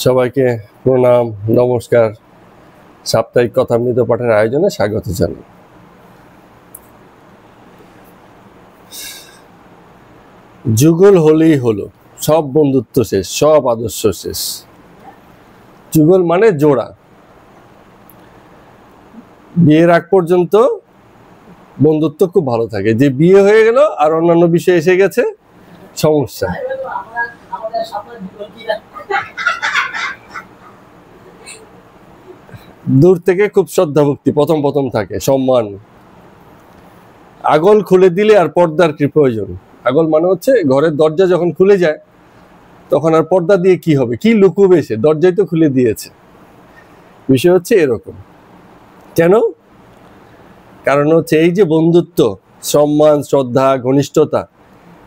সবাইকে প্রণাম, নমস্কার। সাপ্তাহিক কথামৃত পাঠের আয়োজনে স্বাগত জানাই। যুগল হলেই হলো, সব বন্ধুত্ব শেষ, সব আদর্শ শেষ। যুগল মানে জোড়া। বিয়ের আগ পর্যন্ত বন্ধুত্ব খুব ভালো থাকে, যে বিয়ে হয়ে গেল আর অন্যান্য বিষয় এসে গেছে, সমস্যা। দূর থেকে খুব শ্রদ্ধা ভক্তি প্রথম প্রথম থাকে, সম্মান। আগল খুলে দিলে আর পর্দার কি প্রয়োজন? আগল মানে হচ্ছে ঘরের দরজা যখন খুলে যায় তখন আর পর্দা দিয়ে কি হবে, কি লুকুবে সে, দরজাই তো খুলে দিয়েছে। বিষয় হচ্ছে এরকম। কেন? কারণ হচ্ছে এই যে বন্ধুত্ব, সম্মান, শ্রদ্ধা, ঘনিষ্ঠতা,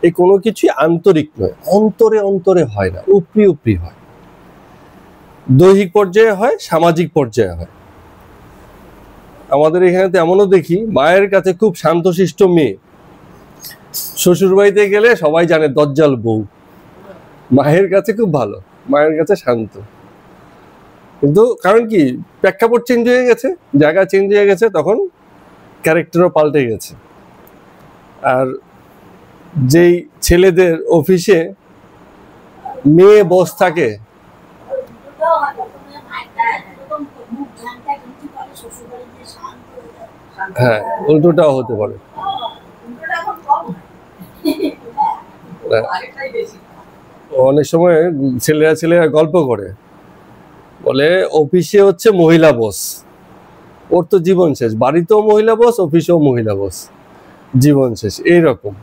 এই কোনো কিছুই আন্তরিক নয়, অন্তরে অন্তরে হয় না, উপরি উপরি হয়। দৈহিক পর্যায়ে হয়, সামাজিক পর্যায়ে হয়। আমাদের এখানে তো এমনও দেখি, মায়ের কাছে খুব শান্তশিষ্ট মেয়ে, শ্বশুর বাড়িতে গেলে সবাই জানে দজ্জাল বউ। মায়ের কাছে খুব ভালো, মায়ের কাছে শান্ত। কিন্তু কারণ কি, প্রেক্ষাপট চেঞ্জ হয়ে গেছে, জায়গা চেঞ্জ হয়ে গেছে, তখন ক্যারেক্টারও পাল্টে গেছে। আর যেই ছেলেদের অফিসে মেয়ে বস থাকে, হ্যাঁ, উল্টোটাও হতে পারে। অনেক সময় ছেলেরা গল্প করে, বলে অফিসে হচ্ছে মহিলা বস, ওর তো জীবন শেষ। বাড়িতেও মহিলা বস, অফিসেও মহিলা বস, জীবন শেষ। এইরকম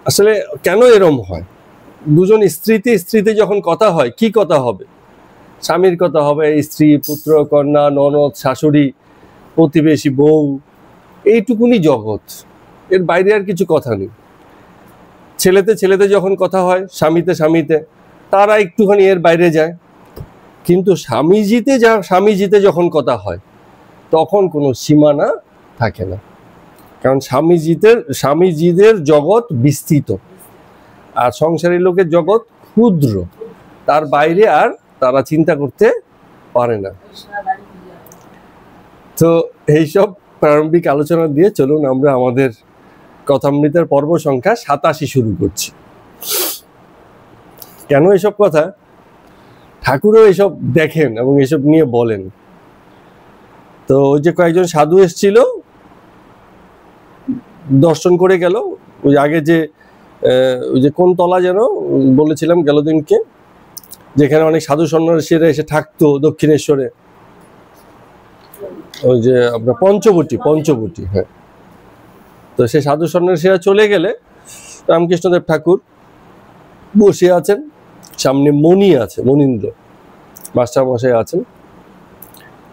আসলে কেন এরম হয়? দুজন স্ত্রীতে যখন কথা হয়, কি কথা হবে? স্বামীর কথা হবে, স্ত্রী, পুত্র, কন্যা, ননদ, শাশুড়ি, প্রতিবেশী, বউ, এইটুকুনি জগৎ, এর বাইরে আর কিছু কথা নেই। ছেলেতে যখন কথা হয়, স্বামীতে, তারা একটুখানি এর বাইরে যায়। কিন্তু স্বামীজিতে যখন কথা হয়, তখন কোনো সীমানা থাকে না। কারণ স্বামীজিদের জগৎ বিস্তৃত, আর সংসারী লোকের জগৎ ক্ষুদ্র, তার বাইরে আর তারা চিন্তা করতে পারে না। তো এইসব প্রারম্ভিক আলোচনা দিয়ে চলুন আমরা আমাদের কথামৃতের পর্ব সংখ্যা 87 শুরু করছি। কেন এসব কথা? ঠাকুরও এসব দেখেন এবং এসব নিয়ে বলেন। তো ওই যে কয়েকজন সাধু এসেছিল, দর্শন করে গেল। ওই আগে যে ওই যে কোন তলা যেন বলেছিলাম গেল দিনকে, যেখানে অনেক সাধু সন্ন্যাসীরা এসে থাকতো দক্ষিণেশ্বরে, ওই যে আপনার পঞ্চবটি, হ্যাঁ। তো সেই সাধু সন্ন্যাসীরা চলে গেলে রামকৃষ্ণদেব ঠাকুর বসে আছেন, সামনে মণি আছে, মনীন্দ্র মাস্টার মশাই আছেন।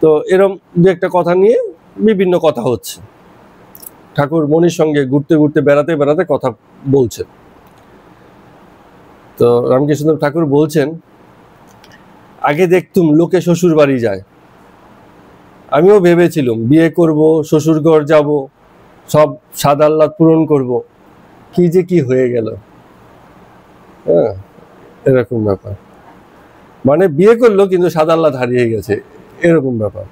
তো এরম দু একটা কথা নিয়ে বিভিন্ন কথা হচ্ছে। ঠাকুর মণির সঙ্গে ঘুরতে বেড়াতে কথা বলছেন। তো রামকৃষ্ণদেব ঠাকুর বলছেন, আগে দেখতুম লোকে শ্বশুর বাড়ি যায়, আমিও ভেবেছিলাম বিয়ে করব, শ্বশুর ঘর যাব, সব স্বাদ আহ্লাদ পূরণ করব, কি যে কি হয়ে গেল। হ্যাঁ, এরকম ব্যাপার। মানে বিয়ে করলো কিন্তু স্বাদ আহ্লাদ হারিয়ে গেছে, এরকম ব্যাপার।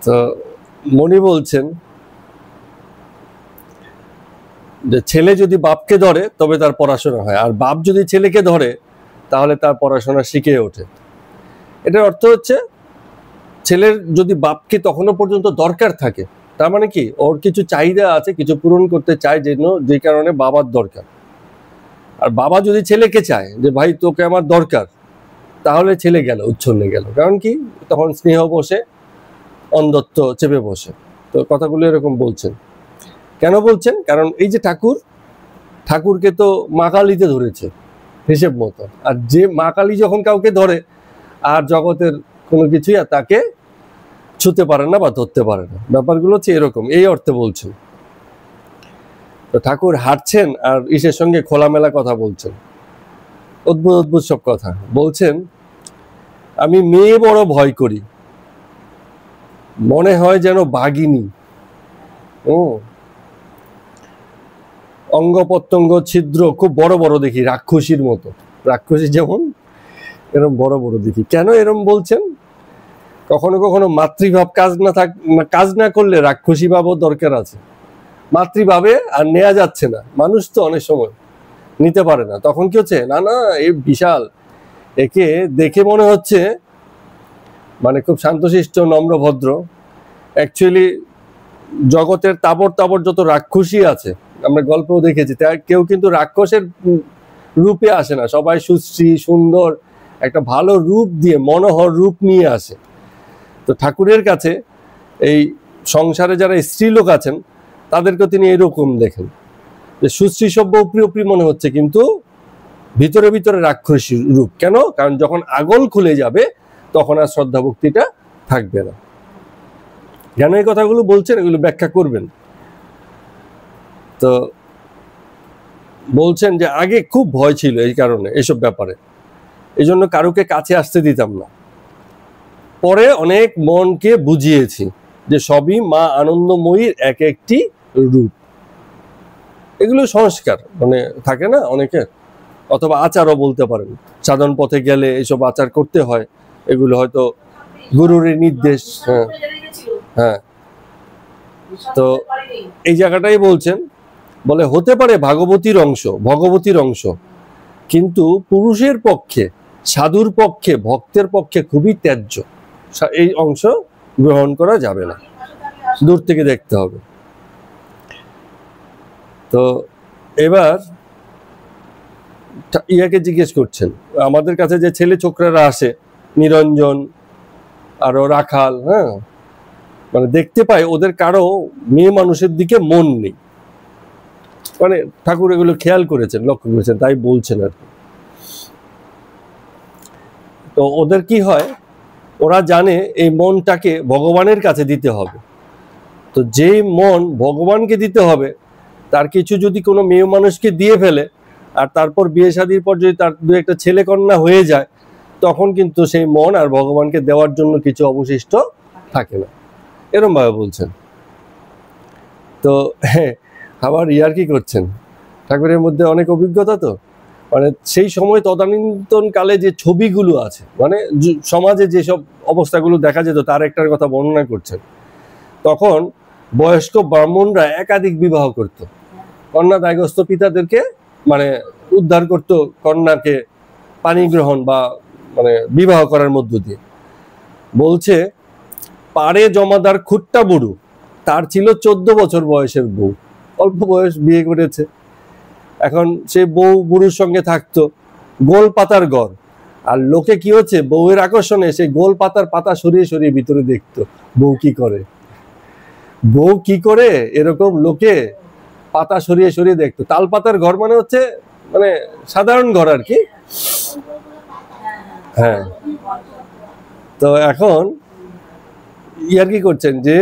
তো মণি বলছেন যে ছেলে যদি বাপকে ধরে তবে তার পড়াশোনা হয়, আর বাপ যদি ছেলেকে ধরে তাহলে তার পড়াশোনা শিখে ওঠে। এটার অর্থ হচ্ছে, ছেলের যদি বাপকে তখনও পর্যন্ত দরকার থাকে, তার মানে কি ওর কিছু চাহিদা আছে, কিছু পূরণ করতে চায়, যে কারণে বাবার দরকার। আর বাবা যদি ছেলেকে চায় যে ভাই তোকে আমার দরকার, তাহলে ছেলে গেল, উচ্ছন্নে গেল। কারণ কি, তখন স্নেহ বসে, অন্ধত্ব চেপে বসে। তো কথাগুলো এরকম বলছেন। কেন বলছেন? কারণ এই যে ঠাকুরকে তো মা কালীতে ধরেছে হিসেব মতো, আর যে মা কালী যখন কাউকে ধরে, আর জগতের কোনো কিছুই আর তাকে ছুতে পারে না বা ধরতে পারে না। ব্যাপারগুলো হচ্ছে এরকম, এই অর্থে বলছেন। তো ঠাকুর হাঁটছেন আর ঈশের সঙ্গে খোলামেলা কথা বলছেন, অদ্ভুত সব কথা বলছেন। আমি মেয়ে বড় ভয় করি, মনে হয় যেন বাঘিনী। অঙ্গ প্রত্যঙ্গ ছিদ্র খুব বড় বড় দেখি, রাক্ষসীর মতো। রাক্ষসী যেমন এরম বড় বড় দেখি। কেন এরম বলছেন? কখনো কখনো মাতৃভাব কাজ না করলে রাক্ষসী ভাবও দরকার আছে। মাতৃভাবে আর নেওয়া যাচ্ছে না, মানুষ তো অনেক সময় নিতে পারে না, তখন কি হচ্ছে, না না এই বিশাল, একে দেখে মনে হচ্ছে মানে খুব শান্তশিষ্ট নম্র ভদ্র। অ্যাকচুয়ালি জগতের তাবর তাবর যত রাক্ষসী আছে, আমরা গল্পও দেখেছি, কেউ কিন্তু রাক্ষসের রূপে আসে না, সবাই সুশ্রী সুন্দর একটা ভালো রূপ দিয়ে, মনোহর রূপ নিয়ে আসে। তো ঠাকুরের কাছে এই সংসারে যারা স্ত্রীলোক আছেন তাদেরকে তিনি এরকম দেখেন, যে সুশ্রী সভ্য উপরি উপরি মনে হচ্ছে, কিন্তু ভিতরে ভিতরে রাক্ষসী রূপ। কেন? কারণ যখন আগল খুলে যাবে তখন আর শ্রদ্ধা ভক্তিটা থাকবে না। কেন এই কথাগুলো বলছেন, এগুলো ব্যাখ্যা করবেন। তো বলছেন যে আগে খুব ভয় ছিল এই কারণে, এসব ব্যাপারে, এই জন্য কারুকে কাছে আসতে দিতাম না। পরে অনেক মনকে বুঝিয়েছি যে সবই মা আনন্দময়ীর এক একটি রূপ। এগুলো সংস্কার মানে থাকে না অনেকের, অথবা আচারও বলতে পারেন। সাধন পথে গেলে এইসব আচার করতে হয়, এগুলো হয়তো গুরুর নির্দেশ। হ্যাঁ হ্যাঁ। তো এই জায়গাটাই বলছেন, বলে হতে পারে ভগবতীর অংশ, কিন্তু পুরুষের পক্ষে, সাধুর পক্ষে, ভক্তের পক্ষে খুবই ত্যায্য। এই অংশ গ্রহণ করা যাবে না, দূর থেকে দেখতে হবে। তো এবার ইয়াকে জিজ্ঞেস করছেন, আমাদের কাছে যে ছেলে ছোকরারা আসে, নিরঞ্জন আরো রাখাল, হ্যাঁ, মানে দেখতে পাই ওদের কারো মেয়ে মানুষের দিকে মন নেই। মানে ঠাকুর এগুলো খেয়াল করেছেন, লক্ষ্য করেছেন, তাই বলছেন আর কি। তো ওদের কি হয়, ওরা জানে এই মনটাকে ভগবানের কাছে দিতে হবে। তো যেই মন ভগবানকে দিতে হবে, তার কিছু যদি কোনো মেয়ে মানুষকে দিয়ে ফেলে, আর তারপর বিয়ে শাদীর পর যদি তার দু একটা ছেলে কন্যা হয়ে যায়, তখন কিন্তু সেই মন আর ভগবানকে দেওয়ার জন্য কিছু অবশিষ্ট থাকে না, এরম ভাবে বলছেন। তো আবার ইয়ার কি করছেন, ঠাকুরের মধ্যে অনেক অভিজ্ঞতা, তো মানে সেই সময় তদানীন্তন কালে যে ছবিগুলো আছে, মানে সমাজে যেসব অবস্থাগুলো দেখা যেত, তার একটার কথা বর্ণনা করছেন। তখন বয়স্ক ব্রাহ্মণরা একাধিক বিবাহ করত, কন্যা দায়গ্রস্ত পিতাদেরকে মানে উদ্ধার করত, কন্যাকে পানি গ্রহণ বা মানে বিবাহ করার মধ্য দিয়ে। বলছে পাড়ে জমাদার খুট্টা বুড়ু, তার ছিল 14 বছর বয়সের বউ, অল্প বয়স বিয়ে করেছে। এখন সে বউ বুড়ুর সঙ্গে থাকতো, গোল পাতার ঘর, আর লোকে কি হচ্ছে, বউয়ের আকর্ষণে সেই গোল পাতার পাতা সরিয়ে সরিয়ে ভিতরে দেখতো বউ কি করে, এরকম লোকে পাতা সরিয়ে সরিয়ে দেখতো। তাল পাতার ঘর মানে হচ্ছে মানে সাধারণ ঘর আর কি। হ্যাঁ। তো এখন ইয়ার কি করছেন যে,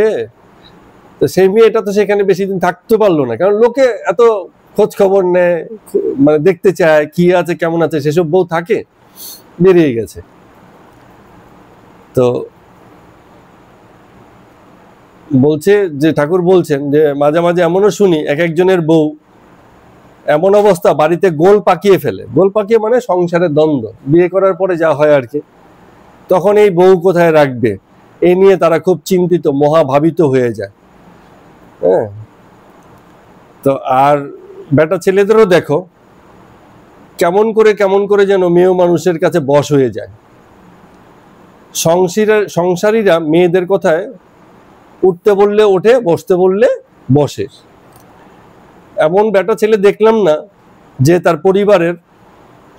তো সেই মেয়েটা তো সেখানে বেশি দিন থাকতে পারলো না, কারণ লোকে এত খোঁজ খবর নেয়, মানে দেখতে চায় কি আছে কেমন আছে, সেসব বউ থাকে, বেরিয়ে গেছে। তো বলছে যে ঠাকুর বলছেন যে মাঝে মাঝে এমনও শুনি এক একজনের বউ এমন অবস্থা, বাড়িতে গোল পাকিয়ে ফেলে। গোল পাকিয়ে মানে সংসারের দ্বন্দ্ব, বিয়ে করার পরে যা হয় আর কি। তখন এই বউ কোথায় রাখবে এই নিয়ে তারা খুব চিন্তিত, মহাভাবিত হয়ে যায়। হ্যাঁ। তো আর বেটা ছেলেদেরও দেখো কেমন করে যেন মেয়ে মানুষের কাছে বশ হয়ে যায়। সংসারীরা মেয়েদের কথায় উঠতে বললে ওঠে, বসতে বললে বসে। এমন বেটা ছেলে দেখলাম না যে তার পরিবারের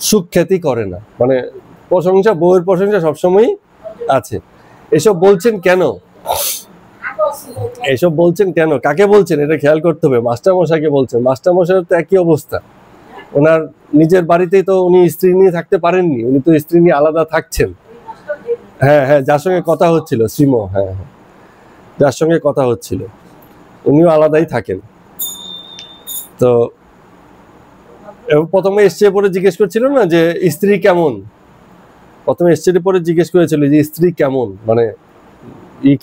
সুখ্যাতি করে না, মানে প্রশংসা, বউয়ের প্রশংসা সবসময়ই আছে। এসব বলছেন কেন, কাকে বলছেন এটা খেয়াল করতে হবে। মাস্টারমশাইকে বলছেন। মাস্টারমশাইয়ের তো একই অবস্থা, ওনার নিজের বাড়িতেই তো উনি স্ত্রী নিয়ে থাকতে পারেননি, উনি তো স্ত্রী নিয়ে আলাদা থাকছেন। হ্যাঁ হ্যাঁ, যার সঙ্গে কথা হচ্ছিল শ্রীম, হ্যাঁ হ্যাঁ, যার সঙ্গে কথা হচ্ছিল উনিও আলাদাই থাকেন। তো প্রথমে এসছে পরে জিজ্ঞেস করছিল না যে স্ত্রী কেমন, প্রথমে এসছে পরে জিজ্ঞেস করেছিল যে স্ত্রী কেমন, মানে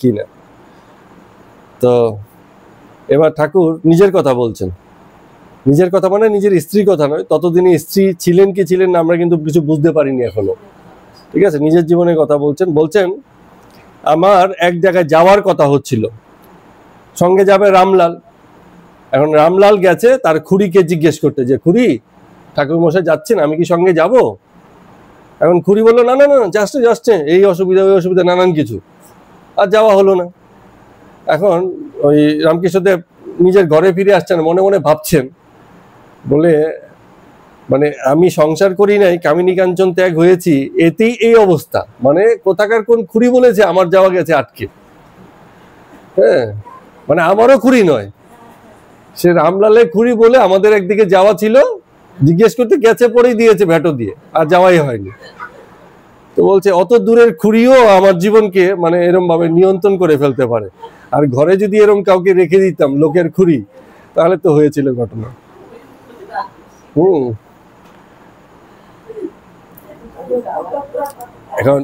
কি না। তো এবার ঠাকুর নিজের কথা বলছেন, নিজের কথা মানে নিজের স্ত্রীর কথা নয়, ততদিনে স্ত্রী ছিলেন কি ছিলেন না আমরা কিন্তু কিছু বুঝতে পারিনি এখনো, ঠিক আছে, নিজের জীবনের কথা বলছেন আমার এক জায়গায় যাওয়ার কথা হচ্ছিল, সঙ্গে যাবে রামলাল। এখন রামলাল গেছে তার খুড়িকে জিজ্ঞেস করতে যে খুড়ি ঠাকুর মশাই যাচ্ছেন, আমি কি সঙ্গে যাব? এখন খুড়ি বললো না না না যাচ্ছে এই অসুবিধা ওই অসুবিধা নানান কিছু, আর যাওয়া হলো না। এখন ওই রামকৃষ্ণদেব নিজের ঘরে ফিরে আসছেন, মনে মনে ভাবছেন, বলে মানে আমি সংসার করি নাই, কামিনী কাঞ্চন ত্যাগ হয়েছি, এতেই এই অবস্থা, মানে কোথাকার কোন খুড়ি বলেছে আমার যাওয়া গেছে আটকে। হ্যাঁ, মানে আমারও খুড়ি নয়, সে রামলালের খুড়ি বলে আমাদের একদিকে যাওয়া ছিল, জিজ্ঞেস করতে গেছে পরেই দিয়েছে ভেটো দিয়ে, আর যাওয়াই হয়নি। তো বলছে অত দূরের খুড়িও আমার জীবনকে মানে এরকম ভাবে নিয়ন্ত্রণ করে ফেলতে পারে, আর ঘরে যদি এরকম কাউকে রেখে দিতাম লোকের খুড়ি, তাহলে তো হয়েছিল ঘটনা। এখন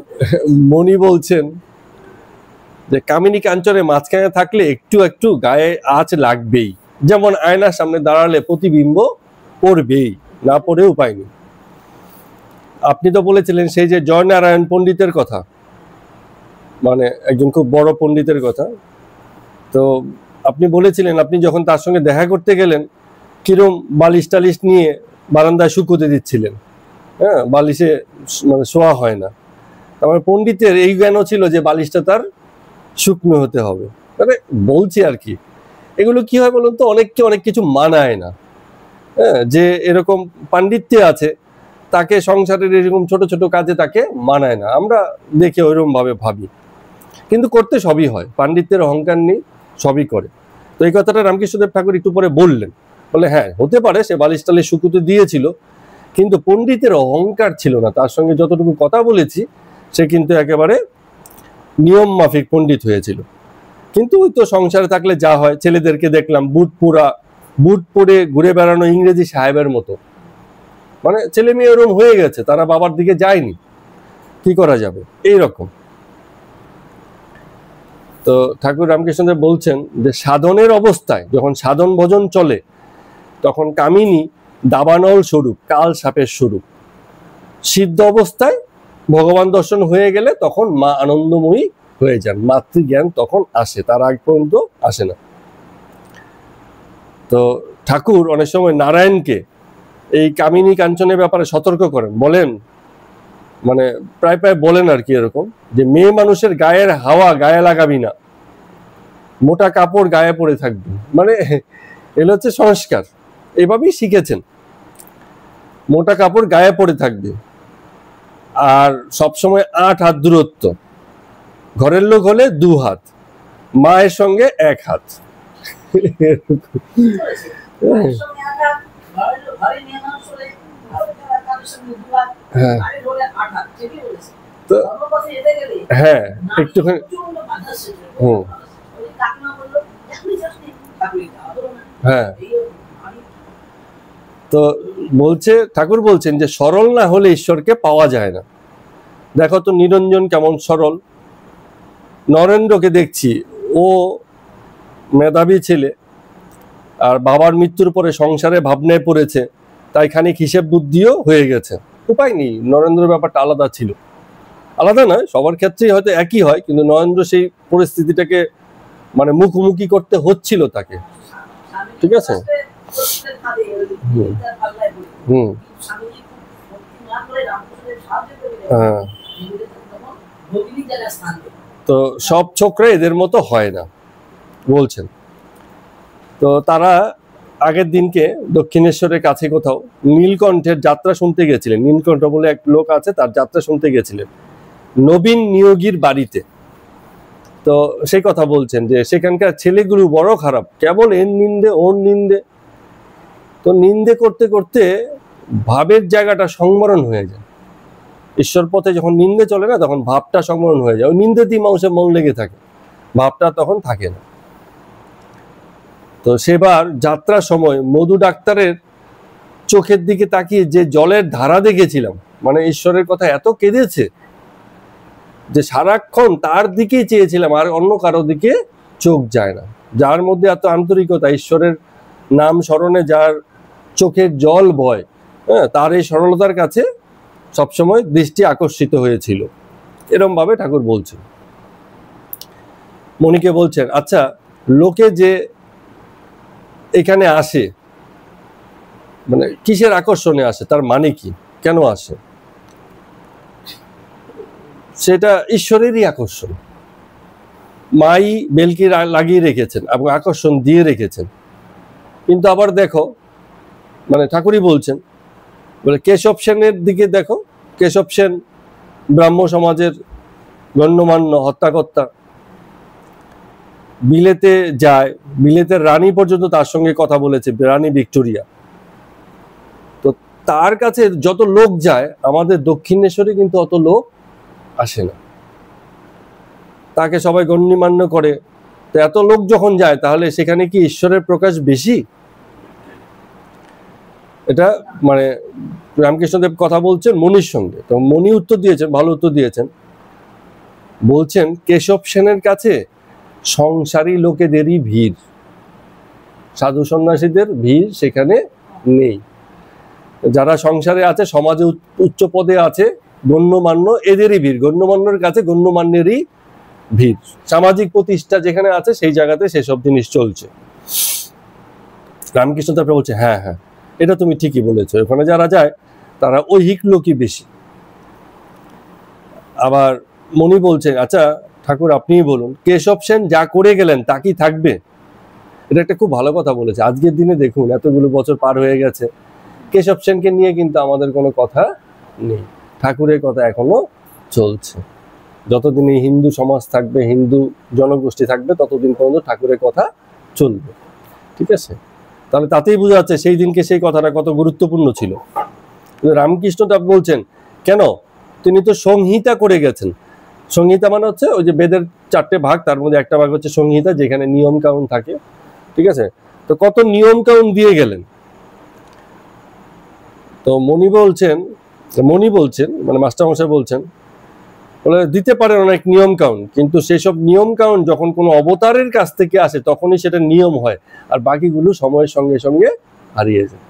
মণি বলছেন যে কামিনী কাঞ্চনের মাঝখানে থাকলে একটু একটু গায়ে আঁচ লাগবেই, যেমন আয়নার সামনে দাঁড়ালে প্রতিবিম্ব পড়বেই, না পড়ে উপায় নেই। আপনি তো বলেছিলেন সেই যে জয়নারায়ণ পণ্ডিতের কথা, মানে একজন খুব বড় পণ্ডিতের কথা, তো আপনি বলেছিলেন আপনি যখন তার সঙ্গে দেখা করতে গেলেন কিরম বালিশ টালিশ নিয়ে বারান্দায় শুকোতে দিচ্ছিলেন, হ্যাঁ, বালিশে মানে শোয়া হয় না। আমার পণ্ডিতের এই জ্ঞানও ছিল যে বালিশটা তার শুকনো হতে হবে। মানে বলছি আর কি, এগুলো কি হয় বলুন তো, অনেককে অনেক কিছু মানায় না। হ্যাঁ, যে এরকম পাণ্ডিত্যে আছে তাকে সংসারের এরকম ছোট ছোট কাজে তাকে মানায় না, আমরা দেখে ওইরকম ভাবে ভাবি, কিন্তু করতে সবই হয়, পাণ্ডিত্যের অহংকার নেই, সবই করে। তো এই কথাটা রামকৃষ্ণদেব ঠাকুর একটু পরে বললেন, বলে হ্যাঁ হতে পারে সে বালিশ টালিশ শুকুতে দিয়েছিল, কিন্তু পণ্ডিতের অহংকার ছিল না। তার সঙ্গে যতটুকু কথা বলেছি সে কিন্তু একেবারে নিয়ম মাফিক পণ্ডিত হয়েছিল। কিন্তু ওই তো সংসারে থাকলে যা হয়, ছেলেদেরকে দেখলাম বুট পরে ঘুরে বেড়ানো ইংরেজি সাহেবের মতো, মানে ছেলে মেয়ে ওরকম হয়ে গেছে, তারা বাবার দিকে যায়নি, কি করা যাবে এইরকম। তো ঠাকুর রামকৃষ্ণদেব বলছেন যে সাধনের অবস্থায় যখন সাধন ভজন চলে তখন কামিনী দাবানল স্বরূপ, কাল সাপের স্বরূপ। সিদ্ধ অবস্থায় ভগবান দর্শন হয়ে গেলে তখন মা আনন্দময়ী হয়ে যান, মাতৃজ্ঞান তখন আসে, তার আগ পর্যন্ত আসে না। তো ঠাকুর অনেক সময় নারায়ণকে এই কামিনী কাঞ্চনের ব্যাপারে সতর্ক করেন, বলেন মানে প্রায় বলেন আর কি এরকম, যে মেয়ে মানুষের গায়ের হাওয়া গায়ে লাগাবি না, মোটা কাপড় গায়ে পরে থাকবি, মানে এগুলো হচ্ছে সংস্কার, এভাবেই শিখেছেন, মোটা কাপড় গায়ে পরে থাকবে, আর সবসময় 8 হাত দূরত্ব, ঘরের লোক হলে 2 হাত, মায়ের সঙ্গে 1 হাত। হ্যাঁ একটুখানি হ্যাঁ। তো বলছে ঠাকুর বলছেন যে সরল না হলে ঈশ্বরকে পাওয়া যায় না। দেখো তো নিরঞ্জন কেমন সরল, নরেন্দ্রকে দেখছি ও মেধাবী ছেলে, আর বাবার মৃত্যুর পরে সংসারে ভাবনায় পড়েছে, তাই খানিক হিসেব বুদ্ধিও হয়ে গেছে, উপায় নেই, নরেন্দ্রের ব্যাপারটা আলাদা ছিল, আলাদা নয় সবার ক্ষেত্রেই হয়তো একই হয়, কিন্তু নরেন্দ্র সেই পরিস্থিতিটাকে মানে মুখোমুখি করতে হচ্ছিল তাকে, ঠিক আছে। হ্যাঁ, তো সব ছোকরা এদের মতো হয় না বলছেন। তো তারা আগের দিনকে দক্ষিণেশ্বরের কাছে কোথাও নীলকণ্ঠের যাত্রা শুনতে গেছিলেন, নীলকণ্ঠ বলে এক লোক আছে, তার যাত্রা শুনতে গেছিলেন নবীন নিয়োগীর বাড়িতে। তো সেই কথা বলছেন যে সেখানকার ছেলেগুলো বড় খারাপ, কেবল এর নিন্দে ওর নিন্দে, তো নিন্দে করতে করতে ভাবের জায়গাটা সংবরণ হয়ে যায়। ঈশ্বর পথে যখন নিন্দে চলে না তখন ভাবটা সংবরণ হয়ে যায়, ওই নিন্দেতেই মানুষের মন লেগে থাকে, ভাবটা তখন থাকে না। তো সেবার যাত্রার সময় মধু ডাক্তারের চোখের দিকে তাকিয়ে যে জলের ধারা দেখেছিলাম, মানে ঈশ্বরের কথা এত কেঁদেছে যে সারাক্ষণ তার দিকেই চেয়েছিলাম, আর অন্য কারো দিকে চোখ যায় না। যার মধ্যে এত আন্তরিকতা, ঈশ্বরের নাম স্মরণে যার চোখের জল বয়, হ্যাঁ, তার এই সরলতার কাছে সবসময় দৃষ্টি আকর্ষিত হয়েছিল, এরম ভাবে ঠাকুর বলছেন। মণিকে বলছেন, আচ্ছা লোকে যে এখানে আসে, মানে কিসের আকর্ষণে আসে, তার মানে কি, কেন আসে? সেটা ঈশ্বরেরই আকর্ষণ। মাই বেলকি লাগিয়ে রেখেছেন এবং আকর্ষণ দিয়ে রেখেছেন। কিন্তু আবার দেখো, মানে ঠাকুরই বলছেন, বলে কেশব সেনের দিকে দেখো, কেশব সেন ব্রাহ্ম সমাজের গণ্যমান্য হত্যাকর্তা, বিলেতে যায়, বিলেতের রানী পর্যন্ত তার সঙ্গে কথা বলেছে, রানী ভিক্টোরিয়া। তো তার কাছে যত লোক যায়, আমাদের দক্ষিণেশ্বরে কিন্তু অত লোক আসে না, তাকে সবাই গণ্যমান্য করে। তো এত লোক যখন যায়, তাহলে সেখানে কি ঈশ্বরের প্রকাশ বেশি? এটা মানে রামকৃষ্ণদেব কথা বলছেন মণির সঙ্গে। তো মণি উত্তর দিয়েছেন, ভালো উত্তর দিয়েছেন, বলছেন কেশব সেনের কাছে সংসারী লোকেদেরই ভিড়, সাধু সন্ন্যাসীদের ভিড় সেখানে নেই। যারা সংসারে আছে, সমাজে উচ্চ পদে আছে, গণ্যমান্য, এদেরই ভিড়, গণ্যমান্যের কাছে গণ্যমান্যেরই ভিড়। সামাজিক প্রতিষ্ঠা যেখানে আছে সেই জায়গাতে সেসব জিনিস চলছে। রামকৃষ্ণ তারপরে বলছে, হ্যাঁ হ্যাঁ, এটা তুমি ঠিকই বলেছো, ওখানে যারা যায় তারা ঐহিক লোকই বেশি। আবার মণি বলছে, আচ্ছা ঠাকুর আপনিই বলুন, কেশব সেন যা করে গেলেন তা কি থাকবে? এটা একটা খুব ভালো কথা বলেছে। আজকের দিনে দেখুন, এতগুলো বছর পার হয়ে গেছে, কেশব সেনকে নিয়ে কিন্তু আমাদের কোনো কথা নেই, ঠাকুরের কথা এখনো চলছে। যতদিন এই হিন্দু সমাজ থাকবে, হিন্দু জনগোষ্ঠী থাকবে, ততদিন পর্যন্ত ঠাকুরের কথা চলবে, ঠিক আছে? তাহলে তাতেই বোঝা যাচ্ছে সেই দিনকে সেই কথাটা কত গুরুত্বপূর্ণ ছিল। রামকৃষ্ণ দেব বলছেন, কেন? তিনি তো সংহিতা করে গেছেন। সংহিতা মানে হচ্ছে ওই যে বেদের 4টে ভাগ, তার মধ্যে একটা ভাগ হচ্ছে সংহিতা, যেখানে নিয়ম কানুন থাকে, ঠিক আছে? তো কত নিয়ম কানুন দিয়ে গেলেন। তো মণি বলছেন মানে মাস্টারমশাই বলছেন, বলে দিতে পারেন অনেক নিয়ম কানুন, কিন্তু সেসব নিয়ম কানুন যখন কোনো অবতারের কাছ থেকে আসে তখনই সেটা নিয়ম হয়, আর বাকিগুলো সময়ের সঙ্গে সঙ্গে হারিয়ে যায়।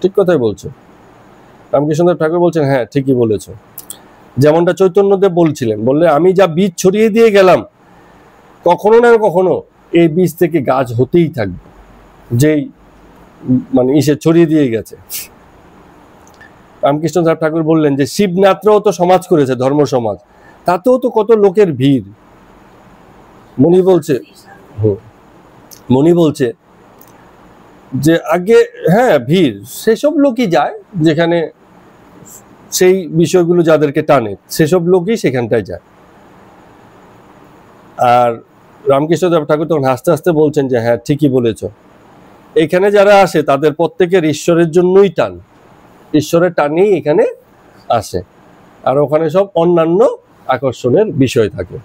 ঠিক কথাই বলছো। রামকৃষ্ণদেব ঠাকুর বলছেন, হ্যাঁ ঠিকই বলেছো। যেমনটা চৈতন্যদেব বলছিলেন, বললে আমি যা বীজ ছড়িয়ে দিয়ে গেলাম, কখনো না কখনো এই বীজ থেকে গাছ হতেই থাকবে, যেই মানে ছড়িয়ে দিয়ে গেছে। রামকৃষ্ণ ঠাকুর বললেন যে শিবনাথরাও তো সমাজ করেছে, ধর্ম সমাজ, তাতেও তো কত লোকের ভিড়। মণি বলছে যে আগে হ্যাঁ ভিড়, সেসব লোকই যায় যেখানে সেই বিষয়গুলো যাদেরকে টানে, সেসব লোকই সেখানটায় যায়। আর রামকৃষ্ণদেব ঠাকুর তখন হাসতে হাসতে বলছেন যে হ্যাঁ ঠিকই বলেছ, এখানে যারা আসে তাদের প্রত্যেকের ঈশ্বরের জন্যই টান, ঈশ্বরের টানেই এখানে আসে, আর ওখানে সব অন্যান্য আকর্ষণের বিষয় থাকে।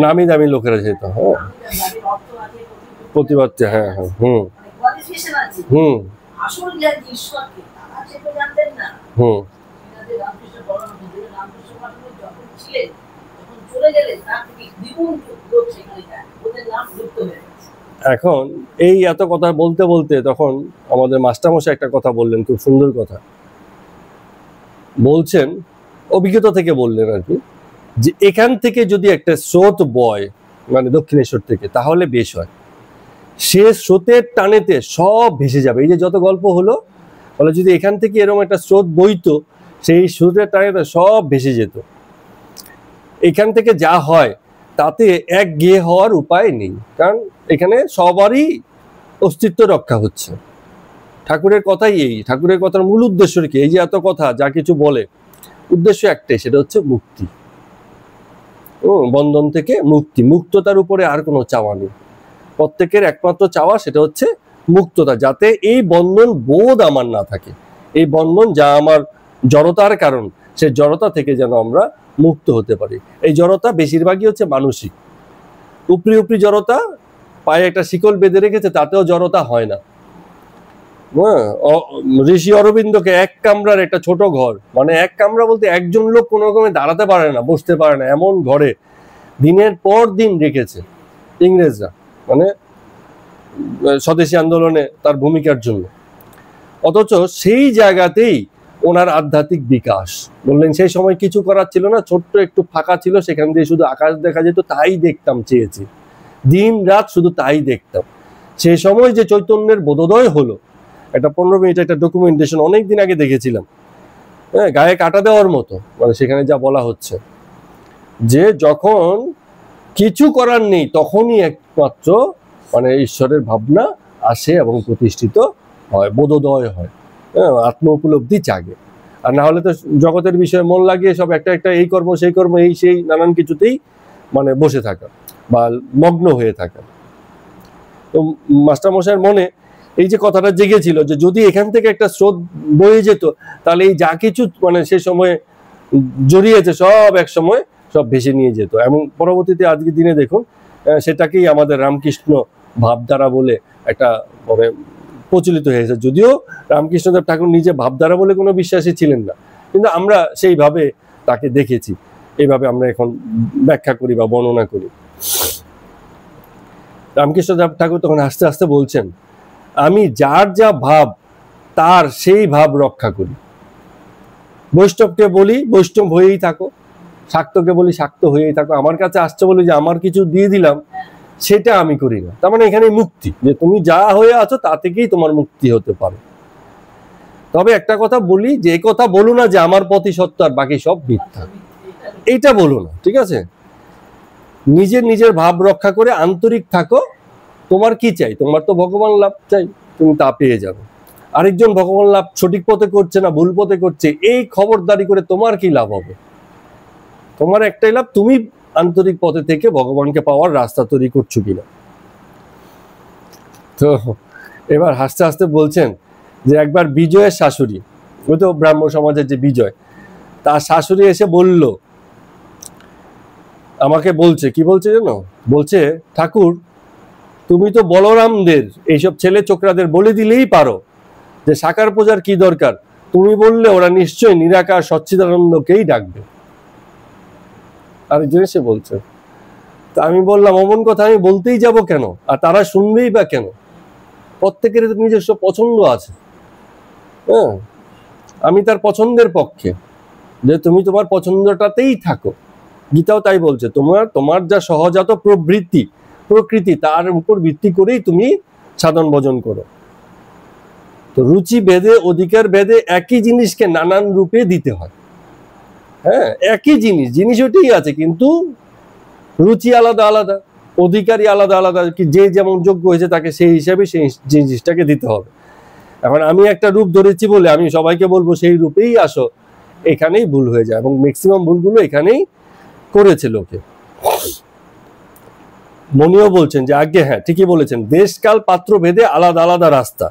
নামি দামি লোকেরা যেত, হ্যাঁ প্রতিবাদ, হ্যাঁ হ্যাঁ এখন এই এত কথা বলতে বলতে তখন আমাদের মাস্টারমশাই একটা কথা বললেন, খুব সুন্দর কথা বলছেন, অভিজ্ঞতা থেকে বললেন আর কি, যে এখান থেকে যদি একটা স্রোত বয় মানে দক্ষিণেশ্বর থেকে, তাহলে বেশ হয়। সে স্রোতের টানেতে সব ভেসে যাবে। এই যে যত গল্প হলো, বলে যদি এখান থেকে এরকম একটা স্রোত বইতো, সেই স্রোতের টানেতে সব ভেসে যেত। এখান থেকে যা হয় তাতে একঘেয়ে হওয়ার উপায় নেই, কারণ এখানে সবারই অস্তিত্ব রক্ষা হচ্ছে। ঠাকুরের কথাই এই, ঠাকুরের কথার মূল উদ্দেশ্য কি? এই যে এত কথা যা কিছু বলে, উদ্দেশ্য একটাই, সেটা হচ্ছে মুক্তি, বন্ধন থেকে মুক্তি, মুক্ততার উপরে আর কোনো চাওয়া নেই। প্রত্যেকের একমাত্র চাওয়া সেটা হচ্ছে মুক্ততা, যাতে এই বন্ধন বোধ আমার না থাকে, এই বন্ধন যা আমার জড়তার কারণ, সেই জড়তা থেকে যেন আমরা মুক্ত হতে পারি। এই জড়তা বেশিরভাগই হচ্ছে মানসিক, উপরি উপরি জড়তা, পায়ে একটা শিকল বেঁধে রেখেছে তাতেও জড়তা হয় না। ঋষি অরবিন্দকে এক কামরার একটা ছোট ঘর, মানে এক কামরা বলতে একজন লোক কোনো রকমে দাঁড়াতে পারে না, বসতে পারে না, এমন ঘরে দিনের পর দিন রেখেছে। ইংরেজরা, মানে স্বদেশী আন্দোলনে তার ভূমিকার জন্য। অথচ সেই জায়গাতেই ওনার আধ্যাত্মিক বিকাশ। বললেন সেই সময় কিছু করার ছিল না, ছোট্ট একটু ফাঁকা ছিল, সেখান দিয়ে শুধু আকাশ দেখা যেত, তাই দেখতাম চেয়েছি, দিন রাত শুধু তাই দেখতাম। সেই সময় যে চৈতন্যের বোধোদয় হলো, একটা 15 মিনিট একটা ডকুমেন্টেশন অনেকদিন আগে দেখেছিলাম, হ্যাঁ, গায়ে কাটা দেওয়ার মতো। মানে সেখানে যা বলা হচ্ছে যে যখন কিছু করার নেই তখনই একমাত্র মানে ঈশ্বরের ভাবনা আসে এবং প্রতিষ্ঠিত হয়, বোধোদয় হয়, হ্যাঁ, আত্ম উপলব্ধি জাগে। আর না হলে তো জগতের বিষয়ে মন লাগিয়ে সব একটা একটা এই কর্ম সেই কর্ম এই সেই নানান কিছুতেই মানে বসে থাকা বা মগ্ন হয়ে থাকা। তো মাস্টারমশাইয়ের মনে এই যে কথাটা জেগেছিল যে যদি এখান থেকে একটা স্রোত বয়ে যেত তাহলে এই যা কিছু মানে সে সময় জড়িয়েছে সব এক সময় সব ভেসে নিয়ে যেত। এবং পরবর্তীতে আজকের দিনে দেখুন সেটাকেই আমাদের রামকৃষ্ণ ভাবধারা বলে একটা মানে প্রচলিত হয়েছে। যদিও রামকৃষ্ণদেব ঠাকুর নিজে ভাবধারা বলে কোনো বিশ্বাসী ছিলেন না, কিন্তু আমরা সেইভাবে তাকে দেখেছি, এইভাবে আমরা এখন ব্যাখ্যা করি বা বর্ণনা করি। রামকৃষ্ণদেব ঠাকুর তখন আস্তে আস্তে বলছেন, আমি যার যা ভাব তার সেই ভাব রক্ষা করি। বৈষ্ণবকে বলি বৈষ্ণব হয়েই থাকো, শাক্তকে বলি শাক্ত হয়েই থাকো। আমার কাছে আসছে বলে যে আমার কিছু দিয়ে দিলাম সেটা আমি করি না। তার মানে এখানে মুক্তি, যে তুমি যা হয়ে আছো তা থেকেই তোমার মুক্তি হতে পারে। তবে একটা কথা বলি, যে কথা বলো না যে আমার পথই সত্য আর বাকি সব মিথ্যা, এইটা বলো না, ঠিক আছে? নিজের নিজের ভাব রক্ষা করে আন্তরিক থাকো। তোমার কি চাই? তোমার তো ভগবান লাভ চাই, তুমি তা পেয়ে যাবে। আরেকজন ভগবান লাভ সঠিক পথে করছে না ভুল পথে করছে, এই খবরদারি করে তোমার কি লাভ হবে? তোমার একটাই লাভ, তুমি আন্তরিক পথে থেকে ভগবানকে পাওয়ার রাস্তা তৈরি করছো কিনা। তো এবার হাসতে হাসতে বলছেন যে একবার বিজয়ের শাশুড়ি, ওই তো ব্রাহ্ম সমাজের যে বিজয়, তার শাশুড়ি এসে বলল, আমাকে বলছে, কি বলছে জানো? বলছে, ঠাকুর তুমি তো বলরামদের এইসব ছেলে চোকরাদের বলে দিলেই পারো যে সাকার পূজার কি দরকার, তুমি বললে ওরা নিশ্চয়ই নিরাকার সচ্চিদানন্দকেই ডাকবে। আরেকজন এসে বলছে, তা আমি বললাম অমন কথা আমি বলতেই যাব কেন, আর তারা শুনবেই বা কেন? প্রত্যেকের নিজস্ব পছন্দ আছে, হ্যাঁ, আমি তার পছন্দের পক্ষে, যে তুমি তোমার পছন্দটাতেই থাকো। গীতাও তাই বলছে, তোমার যা সহজাত প্রকৃতি তার উপর ভিত্তি করেই তুমি সাধন ভজন করো। তো রুচি ভেদে অধিকার ভেদে একই জিনিসকে নানান রূপে দিতে হয়। হ্যাঁ, একই জিনিস ওটাই আছে, কিন্তু রুচি আলাদা আলাদা, অধিকারী আলাদা আলাদা, কি যে যেমন যোগ্য হয়েছে তাকে সেই হিসাবে সেই জিনিসটাকে দিতে হবে। এখন আমি একটা রূপ ধরেছি বলে আমি সবাইকে বলবো সেই রূপেই আসো, এখানেই ভুল হয়ে যায়, এবং ম্যাক্সিমাম ভুলগুলো এখানেই করেছে লোকে। মনিও বলছেন যে আগে হ্যাঁ ঠিকই বলেছেন, দেশকাল পাত্র ভেদে আলাদা আলাদা রাস্তা,